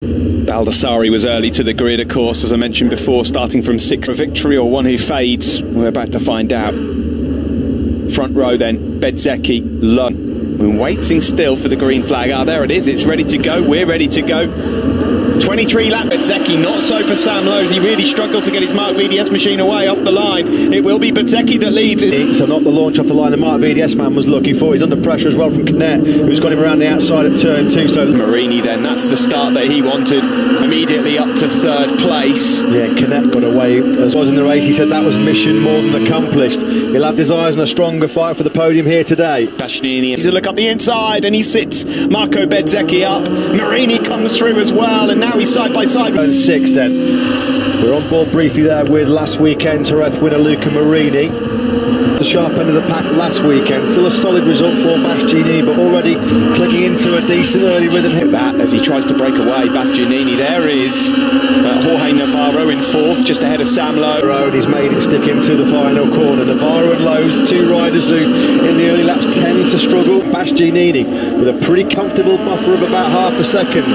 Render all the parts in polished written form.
Baldassarri was early to the grid, of course, as I mentioned before, starting from 6th. A victory or one who fades? We're about to find out. Front row then, Bezzecchi, Lund. We're waiting still for the green flag. Ah, there it is, it's ready to go, we're ready to go. 23 lap Bezzecchi, not so for Sam Lowes. He really struggled to get his Mark VDS machine away off the line. It will be Bezzecchi that leads it. So not the launch off the line the Mark VDS man was looking for. He's under pressure as well from Canet, who's got him around the outside at turn 2. So Marini then, that's the start that he wanted. Immediately up to 3rd place. Yeah, Canet got away as was in the race. He said that was mission more than accomplished. He'll have his eyes on a stronger fight for the podium here today. Bastianini to look up the inside and he sits Marco Bezzecchi up. Marini comes through as well, and now he's side by side. Turn 6 then. We're on board briefly there with last weekend's Jerez winner Luca Marini. The sharp end of the pack last weekend. Still a solid result for Bastianini, but already clicking into a decent early rhythm. Hit that as he tries to break away. Bastianini, there is Jorge Navarro in 4th, just ahead of Sam Lowe. And he's made it stick into the final corner. Navarro and Lowe's, 2 riders who in the early laps tend to struggle. Bastianini with a pretty comfortable buffer of about half a second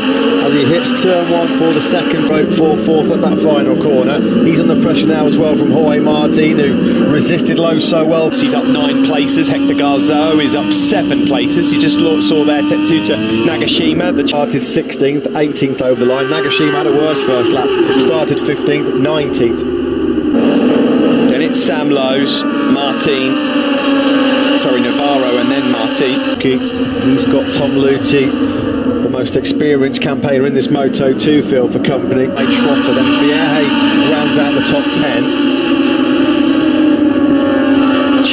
as he hits turn 1 for the second, for 4th at that final corner. He's under pressure now as well from Jorge Martin, who resisted Lowe so well. He's up 9 places. Hector Garzo is up 7 places. You just saw there Tetsuta Nagashima. The chart is 16th, 18th over the line. Nagashima had a worse first lap. Started 15th, 19th. Then it's Sam Lowes, Navarro, and then Martin. He's got Tom Luthi, the most experienced campaigner in this Moto2 field for company. Schrotter, then Vierge rounds out the top 10.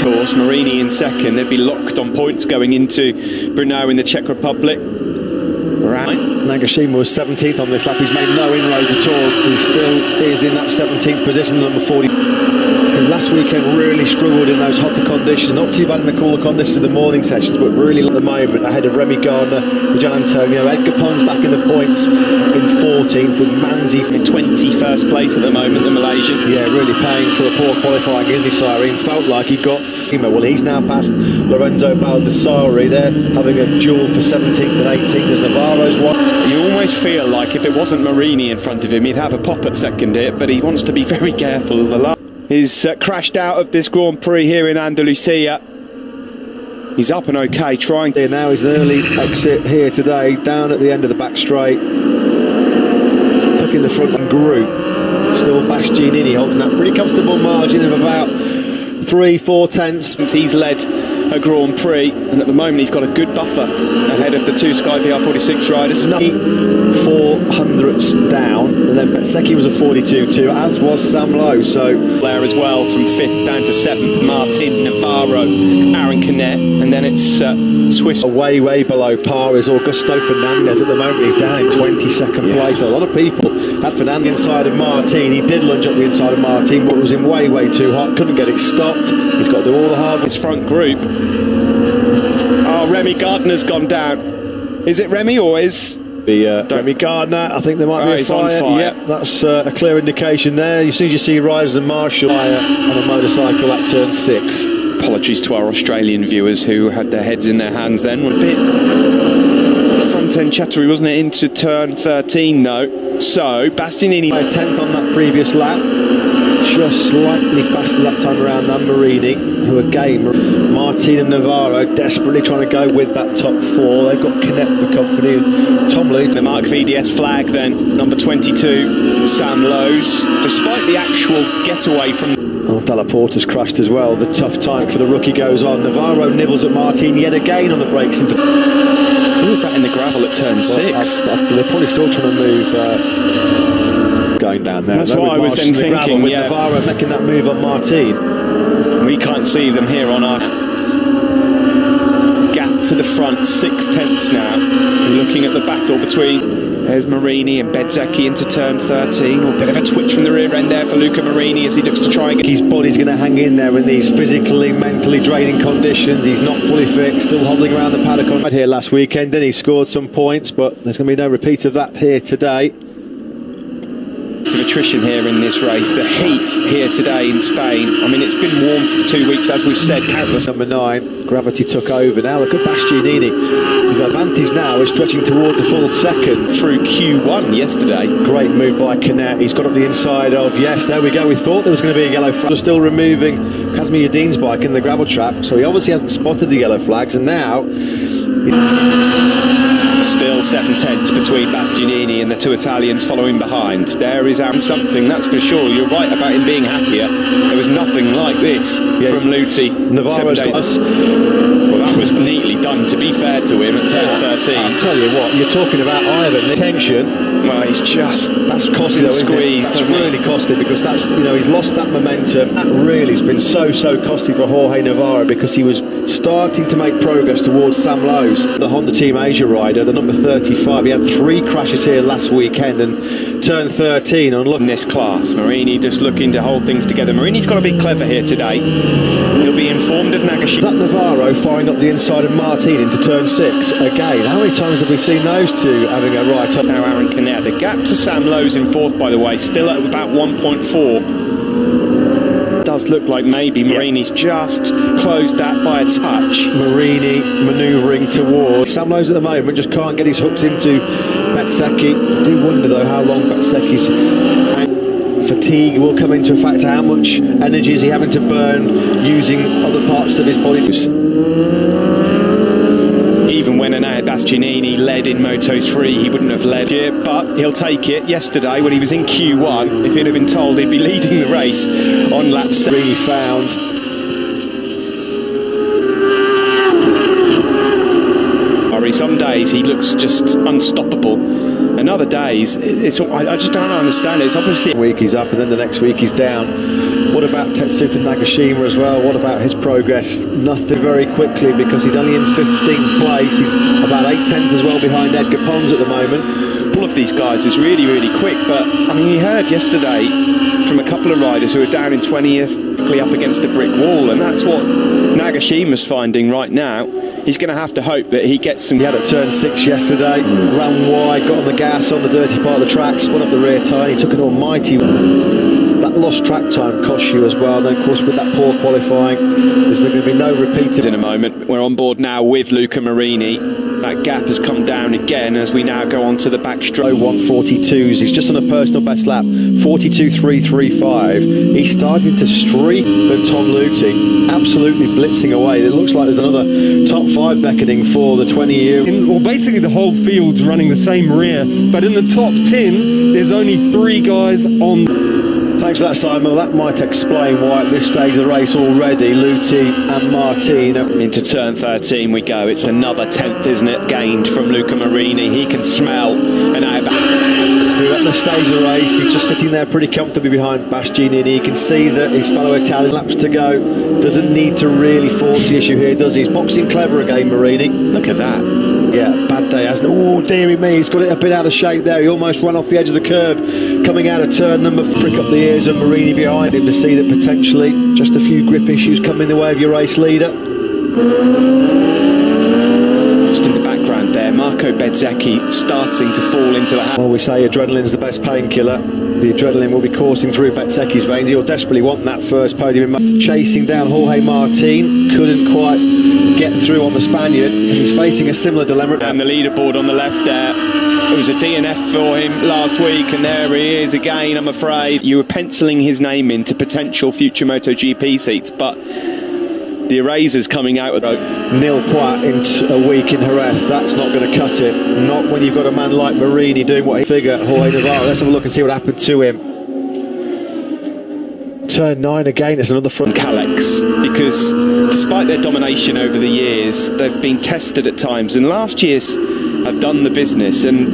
Course, Marini in 2nd. They'd be locked on points going into Brno in the Czech Republic. Right. Nagashima was 17th on this lap. He's made no inroads at all. He still is in that 17th position, number 40. Who last weekend really struggled in those hotter conditions. Not too bad in the cooler conditions of the morning sessions, but really at the moment ahead of Remy Gardner, Gian Antonio. Edgar Pons back in the points in 14th with Manzi in 21st place at the moment, the Malaysian. Yeah, really paying for a poor qualifying Indy siren. Felt like he got... Well, he's now past Lorenzo Baldassarri. They're having a duel for 17th and 18th as Navarro's one. You almost feel like if it wasn't Marini in front of him, he'd have a pop at 2nd here, but he wants to be very careful. He's crashed out of this Grand Prix here in Andalusia. He's up and okay, trying. Now he's an early exit here today, down at the end of the back straight. Tuck in the front group. Still Bastianini holding that pretty comfortable margin of about 3-4 tenths. Since he's led a Grand Prix, and at the moment he's got a good buffer ahead of the 2 Sky VR46 riders. 400ths down, and then Bezzecchi was a 42.2, as was Sam Lowe. So there as well, from 5th down to 7th, Martin, Navarro, Aaron Canet, and then it's Swiss. Way below par is Augusto Fernandez at the moment. He's down in 22nd place. A lot of people had Fernandez inside of Martin. He did lunge up the inside of Martin, but was in way too hot. Couldn't get it stopped. He's got to do all the hard. His front group. Oh, Remy Gardner's gone down. Is it Remy or is Remy Gardner? I think there might be a fire. On fire. Yep, that's a clear indication there. As soon as you see riders and Marshall on a motorcycle at turn 6. Apologies to our Australian viewers who had their heads in their hands then. A bit front end chattery, wasn't it, into turn 13 though. So Bastianini 10th on that previous lap, just slightly faster that time around than Marini, who again, Martin and Navarro desperately trying to go with that top 4. They've got Canet for company, and Tom Luthi. The Mark VDS flag then, number 22, Sam Lowes, despite the actual getaway from... Della Porta's crashed as well. The tough time for the rookie goes on. Navarro nibbles at Martin yet again on the brakes. Who was that in the gravel at turn 6? They're probably still trying to move going down there. That's what I was then thinking, with Navarro making that move on Martin. We can't see them here on our gap to the front, 6 tenths now. Looking at the battle between... There's Marini and Bezzecchi into turn 13. A bit of a twitch from the rear end there for Luca Marini as he looks to try and get... His body's going to hang in there in these physically, mentally draining conditions. He's not fully fit, still hobbling around the paddock right here last weekend. Then he scored some points, but there's going to be no repeat of that here today. of attrition here in this race. The heat here today in Spain, I mean, it's been warm for 2 weeks, as we've said, countless. Number 9, gravity took over. Now look at Bastianini. His advantage now is stretching towards a full second. Through Q1 yesterday. Great move by Canet. He's got up the inside of, yes, there we go. We thought there was going to be a yellow flag. They're still removing Kazmi Yadin's bike in the gravel trap, so he obviously hasn't spotted the yellow flags, and now... Still 7/10 between Bastianini and the 2 Italians following behind. There is something, that's for sure. You're right about him being happier. There was nothing like this from Luti. Navarro's got us. Well, that was neatly done, to be fair to him, at turn 13. I'll tell you what, you're talking about Ivan. Tension. Well, he's just... That's costly, though, squeezed, that's really costly, because that's, you know, he's lost that momentum. That really has been so costly for Jorge Navarro, because he was starting to make progress towards Sam Lowe's, the Honda Team Asia rider, the number 35. He had 3 crashes here last weekend, and turn 13 on look in this class. Marini just looking to hold things together. Marini's got to be clever here today. He'll be informed of Nagashima. Is that Navarro firing up the inside of Martin into turn 6 again? How many times have we seen those two having a right up? Now Aaron Canet. The gap to Sam Lowe's in 4th, by the way, still at about 1.4. Does look like maybe Marini's just closed that by a touch. Marini manoeuvring towards Sam Lowe's at the moment, just can't get his hooks into Bezzecchi. I do wonder though how long Bezzecchi's fatigue will come into a factor. How much energy is he having to burn using other parts of his body? Even when Bastianini led in Moto3, he wouldn't have led here, but he'll take it. Yesterday, when he was in Q1, if he'd have been told he'd be leading the race on lap 7, really found. Some days he looks just unstoppable, and other days I just don't understand it. It's obviously week he's up and then the next week he's down. What about Tetsuta Nagashima as well? What about his progress? Nothing very quickly, because he's only in 15th place. He's about 8/10 as well behind Edgar Pons at the moment. All of these guys is really quick, but I mean, you heard yesterday from a couple of riders who are down in 20th, up against a brick wall, and that's what Nagashima's finding right now. He's going to have to hope that he gets some... He had at turn 6 yesterday, ran wide, got on the gas on the dirty part of the track, spun up the rear tyre, he took an almighty... That lost track time costs you as well. Then, of course, with that poor qualifying, there's going to be no repeat. In a moment, we're on board now with Luca Marini. That gap has come down again as we now go on to the backstroke. 142s. He's just on a personal best lap, 42.335. He's starting to streak than Tom Luthi, absolutely blitzing away. It looks like there's another top 5 beckoning for the 20-year. Well, basically the whole field's running the same rear, but in the top 10, there's only 3 guys on. Thanks for that, Simon. Well, that might explain why at this stage of the race already, Luthi and Martin. Into turn 13 we go. It's another 10th, isn't it, gained from Luca Marini. He can smell an airbag. Who at the stage of the race, he's just sitting there pretty comfortably behind Bastianini. He can see that his fellow Italian laps to go. Doesn't need to really force the issue here, does he? He's boxing clever again, Marini. Look at that. Yeah, bad day, hasn't it? Oh, dearie me, he's got it a bit out of shape there. He almost ran off the edge of the curb, coming out of turn number 4. Prick up the ears of Marini behind him to see that potentially just a few grip issues come in the way of your race leader. Just in the background there, Marco Bezzecchi starting to fall into the... Well, we say adrenaline's the best painkiller. The adrenaline will be coursing through Bezzecchi's veins. He'll desperately want that first podium. Chasing down Jorge Martin, couldn't quite get through on the Spaniard. He's facing a similar dilemma. And the leaderboard on the left there. It was a DNF for him last week, and there he is again, I'm afraid. You were penciling his name into potential future MotoGP seats, but the erasers coming out with a nil point in a week in Jerez. That's not going to cut it. Not when you've got a man like Marini doing what he figured. Jorge Navarro, let's have a look and see what happened to him. Turn 9 again, it's another front. Calex, because despite their domination over the years, they've been tested at times, and last year's have done the business, and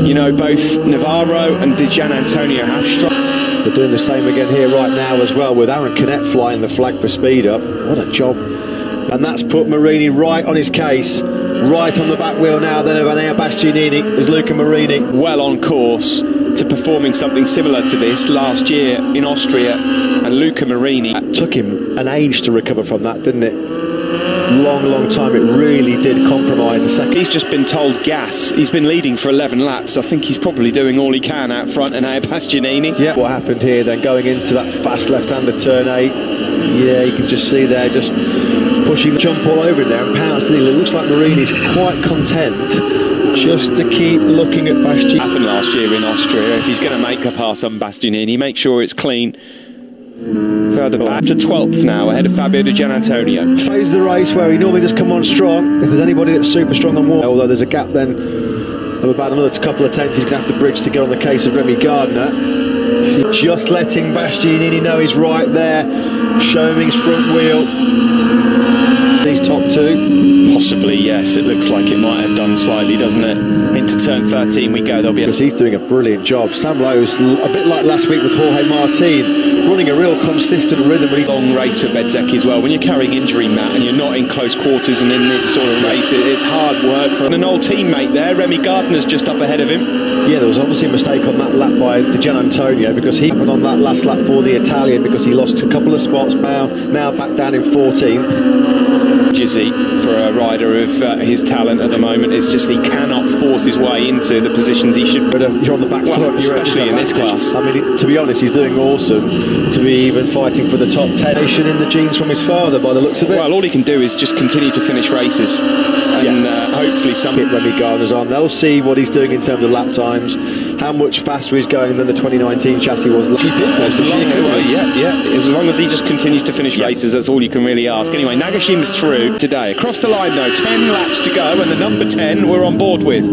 you know, both Navarro and Di Gianantonio have struck. They're doing the same again here right now as well, with Aaron Canet flying the flag for speed up. What a job. And that's put Marini right on his case, right on the back wheel now then of Enea Bastianini is Luca Marini. Well on course to performing something similar to this last year in Austria, and Luca Marini... It took him an age to recover from that, didn't it? long time, it really did compromise the second. He's just been told gas. He's been leading for 11 laps. I think he's probably doing all he can out front, and now Bastianini. Yeah, what happened here then, going into that fast left-hander turn 8. Yeah, you can just see there, just pushing the jump all over it there and pouncing. It looks like Marini's quite content just to keep looking at Bastianini. Happened last year in Austria. If he's going to make the pass on Bastianini, make sure it's clean. Further back to 12th now, ahead of Fabio Di Gianantonio. Phase of the race where he normally does come on strong. If there's anybody that's super strong on water, although there's a gap then of about another couple of tenths he's going to have to bridge to get on the case of Remy Gardner. Just letting Bastianini know he's right there, showing his front wheel. These top 2. Possibly, yes. It looks like it might have done slightly, doesn't it? Into turn 13 we go. There'll be because he's doing a brilliant job. Sam Lowe's, a bit like last week with Jorge Martin, running a real consistent rhythm. Long race for Bezzecchi as well. When you're carrying injury, Matt, and you're not in close quarters and in this sort of race, it's hard work for an old teammate there. Remy Gardner's just up ahead of him. Yeah, there was obviously a mistake on that lap by Di Gianantonio, because he happened on that last lap for the Italian, because he lost a couple of spots, now back down in 14th. Jizzy, for a rider of his talent at the moment, it's just he cannot force his way into the positions he should. But you're on the back foot, especially in this class. I mean, to be honest, he's doing awesome to be even fighting for the top 10 in the genes from his father, by the looks of it. Well, all he can do is just continue to finish races, and hopefully some. Remy Gardner's on. They'll see what he's doing in terms of lap times, how much faster he's going than the 2019 chassis was. As long as he just continues to finish races, that's all you can really ask. Anyway, Nagashima's through today. Across the line though, 10 laps to go, and the number 10 we're on board with,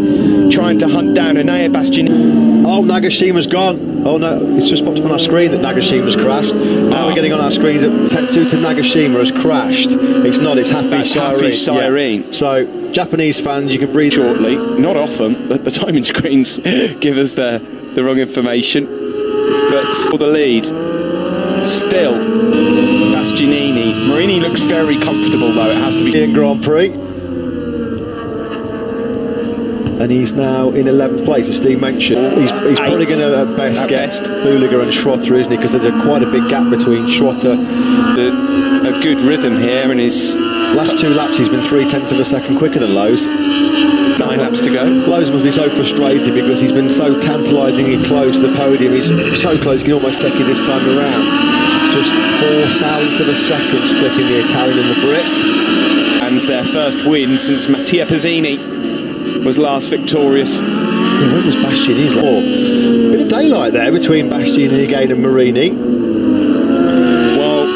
trying to hunt down Anaya Bastianini. Oh, Nagashima's gone. Oh no, it's just popped up on our screen that Nagashima's crashed. Now we're getting on our screens that Tetsuta Nagashima has crashed. It's not, it's Hafiz Sirene. Yeah. So, Japanese fans, you can breathe shortly. Not often, the timing screens give us the wrong information. But for the lead, still, Bastianini. Marini looks very comfortable though, it has to be. In Grand Prix. And he's now in 11th place, as Steve mentioned. He's probably going to at best get Buliger and Schrotter, isn't he? Because there's quite a big gap between Schrotter. A good rhythm here, and his last 2 laps he's been 0.3 of a second quicker than Lowe's. 9 laps to go. Lowe's must be so frustrated because he's been so tantalisingly close to the podium. He's so close he can almost take it this time around. Just 0.4 of a second splitting the Italian and the Brit. And their first win since Mattia Pezzini was last victorious. Yeah, when was Bastianini's? Bit of daylight there between Bastianini again and Marini. Well,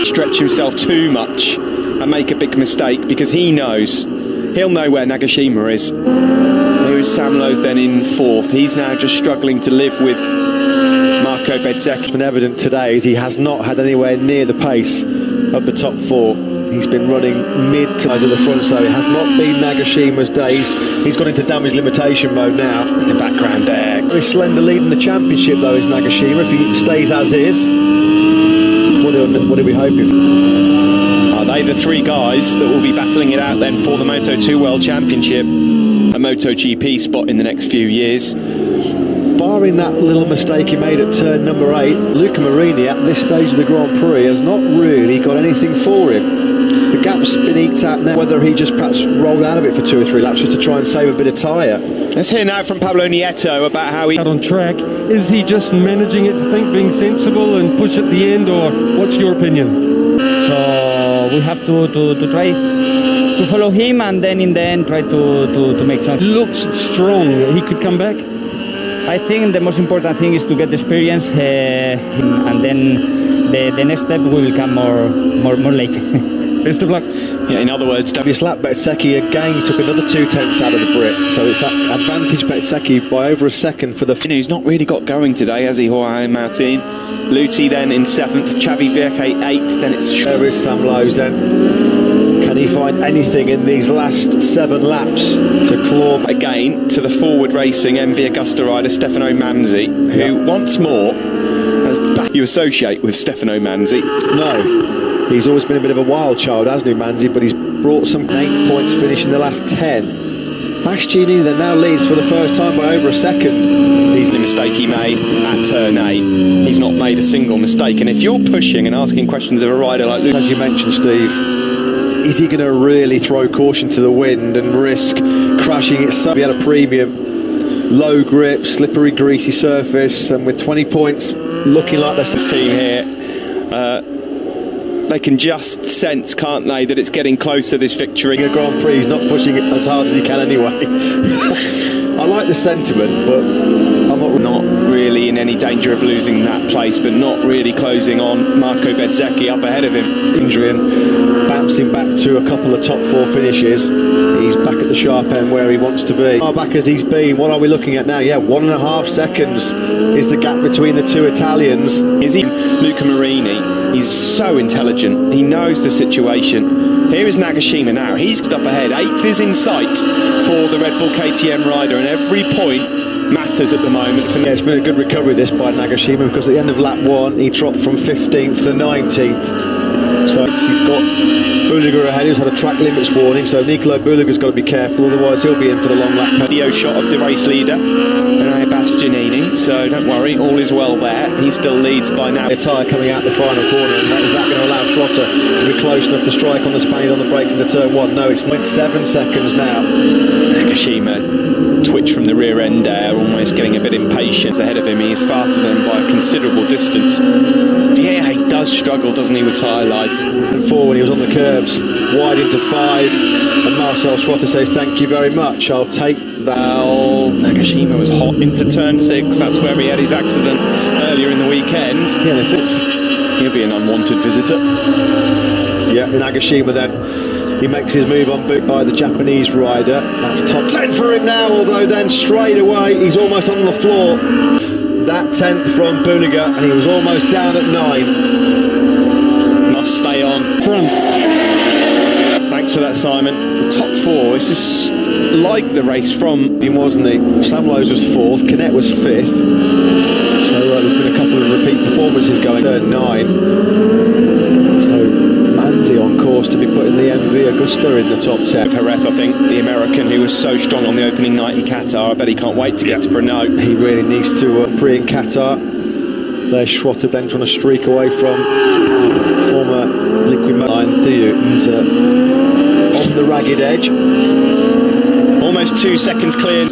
stretch himself too much and make a big mistake, because he'll know where Nagashima is. Here is Sam Lowe's then in 4th. He's now just struggling to live with Marco Bezzecchi. It's been evident today is he has not had anywhere near the pace of the top 4. He's been running mid to the front, so it has not been Nagashima's days. He's gone into damage limitation mode now. In the background there. Very slender lead in the championship though is Nagashima. If he stays as is, what are we hoping for? Are they the 3 guys that will be battling it out then for the Moto2 World Championship? A MotoGP spot in the next few years. Barring that little mistake he made at turn number 8, Luca Marini at this stage of the Grand Prix has not really got anything for him. The gap's been eked out now, whether he just perhaps rolled out of it for 2 or 3 laps just to try and save a bit of tyre. Let's hear now from Pablo Nieto about how he... Out on track. Is he just managing it to think, being sensible and push at the end, or what's your opinion? So we have to try to follow him, and then in the end try to make something. Looks strong. He could come back. I think the most important thing is to get experience, and then the next step will come more late. Best of luck. Yeah, in other words, this lap Bezzecchi again took another 2 tenths out of the Brit, so it's that advantage Bezzecchi by over a second for the... Who's not really got going today, has he, Jorge Martin? Luti then in 7th, Xavi Vierque 8th, then it's... There is Sam Lowe's then. Can he find anything in these last 7 laps to claw again to the forward racing MV Agusta rider Stefano Manzi, who once more has you associate with Stefano Manzi? No. He's always been a bit of a wild child, hasn't he, Manzi? But he's brought some 8th points finish in the last 10. Bastianini that now leads for the first time by over a second. He's the mistake he made at turn 8. He's not made a single mistake. And if you're pushing and asking questions of a rider like Luke, as you mentioned, Steve, is he going to really throw caution to the wind and risk crashing it? So he had a premium, low grip, slippery, greasy surface, and with 20 points looking like this team here, they can just sense, can't they, that it's getting closer, this victory. A Grand Prix, he's not pushing it as hard as he can anyway. I like the sentiment, but I'm not really in any danger of losing that place, but not really closing on Marco Bezzecchi up ahead of him. Injury and bouncing back to a couple of top 4 finishes. He's back at the sharp end where he wants to be. Far back as he's been, what are we looking at now? Yeah, 1.5 seconds is the gap between the 2 Italians. Is he? Luca Marini, he's so intelligent, he knows the situation. Here is Nagashima now, he's up ahead, 8th is in sight for the Red Bull KTM rider, and every point matters at the moment. Yeah, it's been a good recovery this by Nagashima, because at the end of lap 1 he dropped from 15th to 19th. So he's got Buliga ahead, who's had a track limits warning, so Nicolo Buliga's got to be careful, otherwise he'll be in for the long lap. Video shot of the race leader, Andalusia Bastianini, so don't worry, all is well there. He still leads by now. A tyre coming out the final corner, and is that going to allow Trotter to be close enough to strike on the Spaniard on the brakes into turn 1? No, it's 0.7 seconds now. Nagashima twitch from the rear end there, almost getting a bit impatient ahead of him. He is faster than him by a considerable distance. Yeah, he does struggle, doesn't he, with tyre life. And 4 when he was on the curbs, wide into 5, and Marcel Schrotter says thank you very much, I'll take that. Well, Nagashima was hot into turn 6, that's where he had his accident earlier in the weekend. Yeah, that's it. He'll be an unwanted visitor. Yeah, Nagashima then, he makes his move on boot by the Japanese rider. That's top 10 for him now, although then straight away he's almost on the floor. That 10th from Buliga, and he was almost down at 9. Must stay on. Thanks for that, Simon. The top 4, this is like the race from him, wasn't he? Sam Lowes was 4th, Canet was 5th. So there's been a couple of repeat performances going. Turn 9. So Manzi on course to be putting the MV Augusta in the top 10. Jerez, I think, the American who was so strong on the opening night in Qatar. I bet he can't wait to get to Brno. He really needs to pre in Qatar. There's Schrotter then trying to streak away from former Liquid line. Do you? He's on the ragged edge. Almost 2 seconds cleared.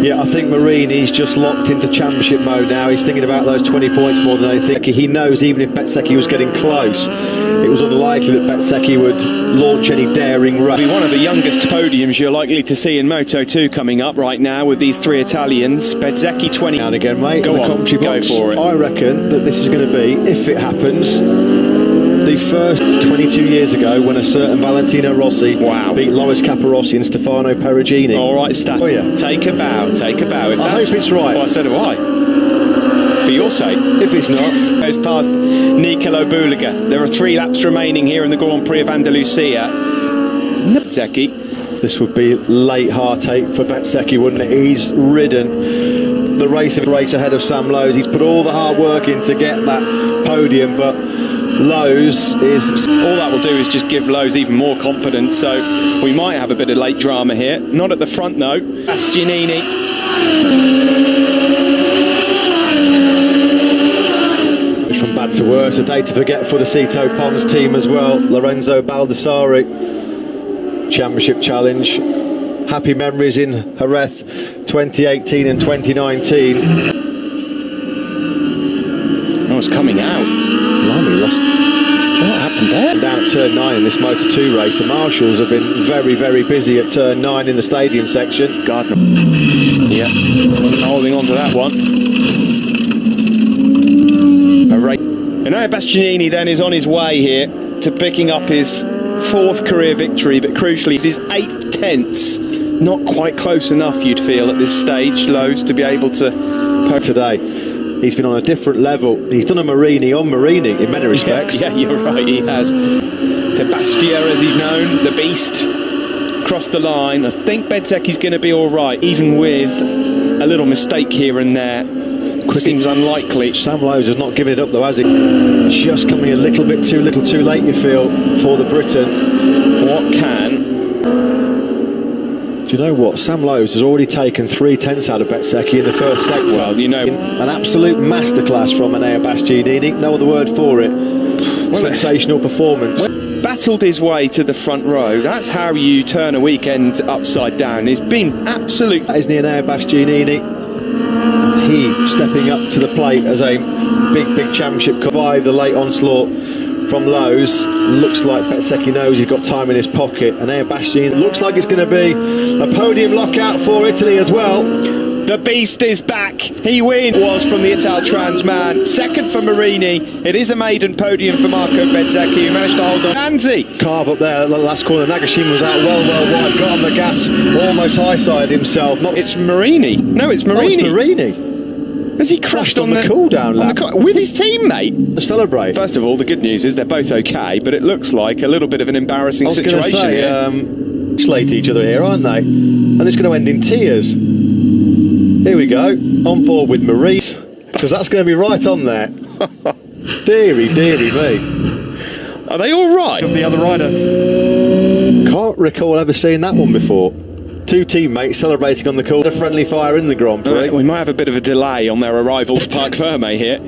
Yeah, I think Marini's just locked into championship mode now. He's thinking about those 20 points more than anything. He knows even if Bezzecchi was getting close, it was unlikely that Bezzecchi would launch any daring rush. It'll be one of the youngest podiums you're likely to see in Moto2 coming up right now with these 3 Italians. Bezzecchi 20. Now and again, mate. Go on, go for it. I reckon that this is going to be, if it happens, the first 22 years ago when a certain Valentino Rossi beat Loris Capirossi and Stefano Perugini. All right, Stat. Oh, yeah. Take a bow, take a bow. If I hope it's right. Well, so do I. For your sake. If it's not. Goes past Nicolo Buliga. There are 3 laps remaining here in the Grand Prix of Andalusia. Bezzecchi. This would be late heartache for Bezzecchi, wouldn't it? He's ridden the race ahead of Sam Lowes. He's put all the hard work in to get that podium, but Lowes is... all that will do is just give Lowes even more confidence, so we might have a bit of late drama here. Not at the front though. Bastianini. From bad to worse, a day to forget for the Cito Pons team as well. Lorenzo Baldassari, Championship Challenge. Happy memories in Jerez 2018 and 2019. Oh, it's coming out. Blimey, lost. What happened there? Down at turn 9 in this Moto2 race, the marshals have been very, very busy at turn 9 in the stadium section. Gardner. Yeah, holding on to that one. Andalusia Bastianini then is on his way here to picking up his 4th career victory, but crucially his 8 tenths. Not quite close enough, you'd feel, at this stage, Lowes, to be able to... Today, he's been on a different level. He's done a Marini on Marini in many respects. Yeah, you're right, he has. To Bastia, as he's known, the beast, across the line. I think Bezzecchi's going to be all right, even with a little mistake here and there. Seems unlikely. Sam Lowes has not given it up though, has he? Just coming a little bit too late, you feel, for the Briton. What can? Do you know what? Sam Lowes has already taken 3 tenths out of Bezzecchi in the first sector. Well, you know, an absolute masterclass from Andalusia Bastianini. No other word for it. Sensational performance. battled his way to the front row. That's how you turn a weekend upside down. He's been absolute. That is Enea Bastianini. He stepping up to the plate as a big championship survived the late onslaught from Lowe's. Looks like Bezzecchi knows he's got time in his pocket, and Enea Bastianini looks like it's going to be a podium lockout for Italy as well. The beast is back. He was from the Italtrans man. Second for Marini. It is a maiden podium for Marco Bezzecchi, who managed to hold on. Anzi! Carve up there, the last corner. Nagashima was out well wide, got on the gas, almost high-sided himself. It's Marini. No, it's Marini. Oh, it's Marini. Has he crashed on the cool-down lap? With his teammate? To celebrate. First of all, the good news is they're both okay, but it looks like a little bit of an embarrassing situation here. Slate each other here, aren't they? And it's going to end in tears. Here we go, on board with Maurice, because that's going to be right on there. Deary me. Are they all right? Of the other rider. Can't recall ever seeing that one before. Two teammates celebrating on the cool. A friendly fire in the Grand Prix. We might have a bit of a delay on their arrival to Parc Ferme here.